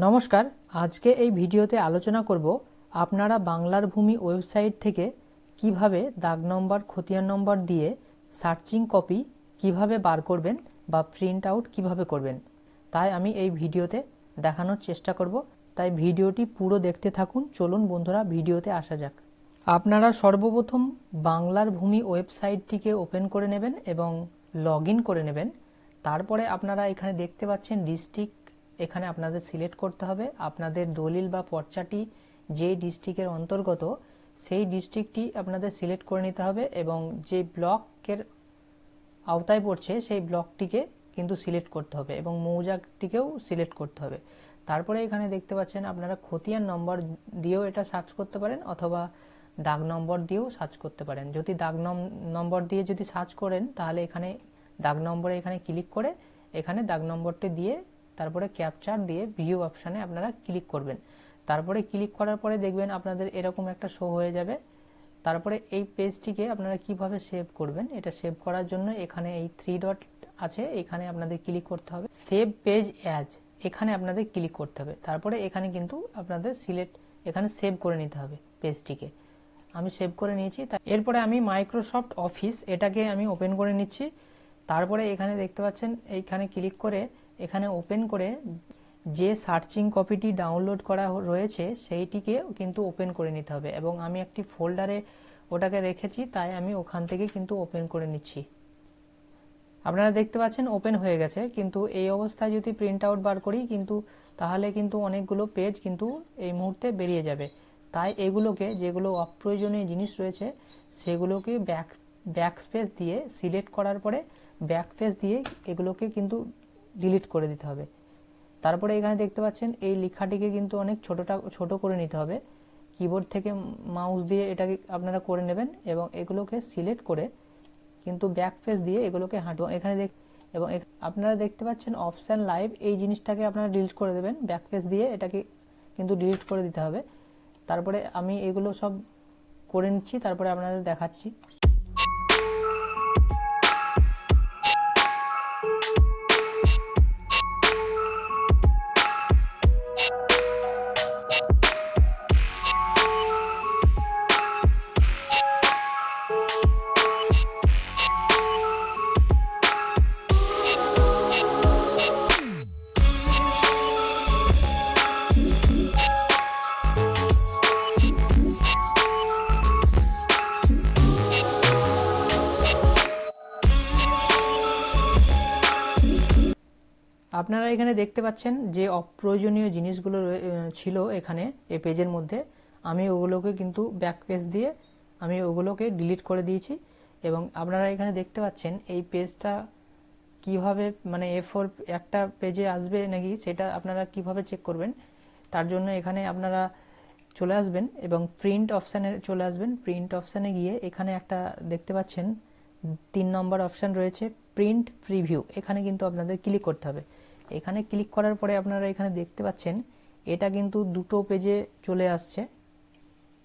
নমস্কার, আজকে এই ভিডিওতে আলোচনা করব আপনারা বাংলার ভূমি ওয়েবসাইট থেকে কিভাবে দাগ নম্বর খতিয়ান নম্বর দিয়ে সার্চিং কপি কিভাবে বার করবেন বা প্রিন্ট আউট কিভাবে করবেন। তাই আমি এই ভিডিওতে দেখানোর চেষ্টা করব, তাই ভিডিওটি পুরো দেখতে থাকুন। চলুন বন্ধুরা ভিডিওতে আসা যাক। আপনারা সর্বপ্রথম বাংলার ভূমি ওয়েবসাইটটিকে ওপেন করে নেবেন এবং লগইন করে নেবেন। তারপরে আপনারা এখানে দেখতে পাচ্ছেন ডিস্ট্রিক্ট, এখানে আপনাদের সিলেক্ট করতে হবে আপনাদের দলিল বা পর্চাটি যে ডিস্ট্রিক্টের অন্তর্গত সেই ডিস্ট্রিক্টটি আপনাদের সিলেক্ট করে নিতে হবে এবং যে ব্লকের আওতায় পড়ছে সেই ব্লকটিকে কিন্তু সিলেক্ট করতে হবে এবং মৌজাটিকেও সিলেক্ট করতে হবে। তারপরে এখানে দেখতে পাচ্ছেন আপনারা খতিয়ান নম্বর দিয়েও এটা সার্চ করতে পারেন অথবা দাগ নম্বর দিয়েও সার্চ করতে পারেন। যদি দাগ নম্বর দিয়ে যদি সার্চ করেন তাহলে এখানে দাগ নম্বরে এখানে ক্লিক করে এখানে দাগ নম্বরটি দিয়ে তারপরে ক্যাপচার দিয়ে ভিউ অপশানে আপনারা ক্লিক করবেন। তারপরে ক্লিক করার পরে দেখবেন আপনাদের এরকম একটা শো হয়ে যাবে। তারপরে এই পেজটিকে আপনারা কিভাবে সেভ করবেন, এটা সেভ করার জন্য এখানে এই 3 ডট আছে, এখানে আপনাদের ক্লিক করতে হবে। সেভ পেজ অ্যাজ, এখানে আপনাদের ক্লিক করতে হবে। তারপরে এখানে কিন্তু আপনাদের এখানে সেভ করে নিতে হবে পেজটিকে। আমি সেভ করে নিয়েছি। এরপরে আমি মাইক্রোসফট অফিস এটাকে আমি ওপেন করে নিচ্ছি। তারপরে এখানে দেখতে পাচ্ছেন এইখানে ক্লিক করে এখানে ওপেন করে যে সার্চিং কপিটি ডাউনলোড করা রয়েছে সেইটিকে কিন্তু ওপেন করে নিতে হবে এবং আমি একটি ফোল্ডারে ওটাকে রেখেছি, তাই আমি ওখান থেকে কিন্তু ওপেন করে নিচ্ছি। আপনারা দেখতে পাচ্ছেন ওপেন হয়ে গেছে, কিন্তু এই অবস্থায় যদি প্রিন্ট আউট বার করি কিন্তু তাহলে কিন্তু অনেকগুলো পেজ কিন্তু এই মুহূর্তে বেরিয়ে যাবে। তাই এগুলোকে যেগুলো অপ্রয়োজনীয় জিনিস রয়েছে সেগুলোকে ব্যাক স্পেস দিয়ে সিলেক্ট করার পরে ব্যাক স্পেস দিয়ে এগুলোকে কিন্তু ডিলিট করে দিতে হবে। তারপরে এখানে দেখতে পাচ্ছেন এই লেখাটিকে কিন্তু অনেক ছোট করে নিতে হবে। কিবোর্ড থেকে মাউস দিয়ে এটাকে আপনারা করে নেবেন এবং এগুলোকে সিলেক্ট করে কিন্তু ব্যাক স্পেস দিয়ে এগুলোকে এখানে এবং আপনারা দেখতে পাচ্ছেন অপশন লাইভ, এই জিনিসটাকে আপনারা ডিলিট করে দেবেন। ব্যাক স্পেস দিয়ে এটাকে কিন্তু ডিলিট করে দিতে হবে। তারপরে আমি এগুলো সব করে নিচ্ছি, তারপরে আপনাদের দেখাচ্ছি। আপনারা এখানে দেখতে পাচ্ছেন যে অপ্রয়োজনীয় জিনিসগুলো ছিল এখানে এই পেজের মধ্যে, আমি ওগুলোকে কিন্তু ব্যাক পেজ দিয়ে আমি ওগুলোকে ডিলিট করে দিয়েছি। এবং আপনারা এখানে দেখতে পাচ্ছেন এই পেজটা কিভাবে মানে A4 একটা পেজে আসবে নাকি সেটা আপনারা কিভাবে চেক করবেন। তার জন্য এখানে আপনারা চলে আসবেন এবং প্রিন্ট অপশানে চলে আসবেন। প্রিন্ট অপশানে গিয়ে এখানে একটা দেখতে পাচ্ছেন 3 নম্বর অপশান রয়েছে প্রিন্ট প্রিভিউ, এখানে কিন্তু আপনাদের ক্লিক করতে হবে। এখানে ক্লিক করার পরে আপনারা এখানে দেখতে পাচ্ছেন এটা কিন্তু দুটো পেজে চলে আসছে,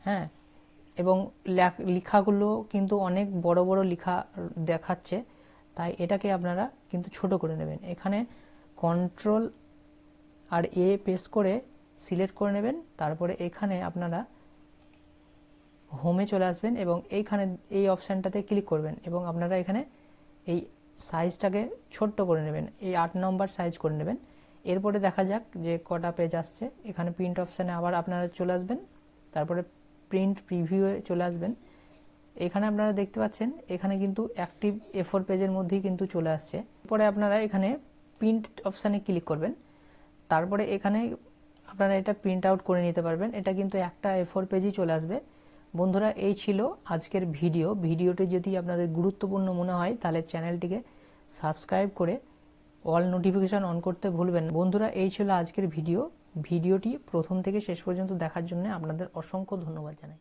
হ্যাঁ, এবং লেখাগুলো কিন্তু অনেক বড় বড় লেখা দেখাচ্ছে, তাই এটাকে আপনারা কিন্তু ছোট করে নেবেন। এখানে কন্ট্রোল আর এ প্রেস করে সিলেক্ট করে নেবেন। তারপরে এখানে আপনারা হোমে চলে আসবেন এবং এইখানে এই অপশানটাতে ক্লিক করবেন এবং আপনারা এখানে এই সাইজটাকে ছোট্ট করে নেবেন, এই 8 নম্বর সাইজ করে নেবেন। এরপরে দেখা যাক যে কটা পেজ আসছে। এখানে প্রিন্ট অপশানে আবার আপনারা চলে আসবেন, তারপরে প্রিন্ট প্রিভিউয়ে চলে আসবেন। এখানে আপনারা দেখতে পাচ্ছেন এখানে কিন্তু অ্যাক্টিভ A4 পেজের মধ্যেই কিন্তু চলে আসছে। পরে আপনারা এখানে প্রিন্ট অপশানে ক্লিক করবেন, তারপরে এখানে আপনারা এটা প্রিন্ট আউট করে নিতে পারবেন। এটা কিন্তু একটা A4 পেজই চলে আসবে। বন্ধুরা, এই ছিল আজকের ভিডিওটি যদি আপনাদের গুরুত্বপূর্ণ মনে হয় তাহলে চ্যানেলটিকে সাবস্ক্রাইব করে অল নোটিফিকেশন অন করতে ভুলবেন। বন্ধুরা, এই ছিল আজকের ভিডিওটি প্রথম থেকে শেষ পর্যন্ত দেখার জন্য আপনাদের অসংখ্য ধন্যবাদ জানাই।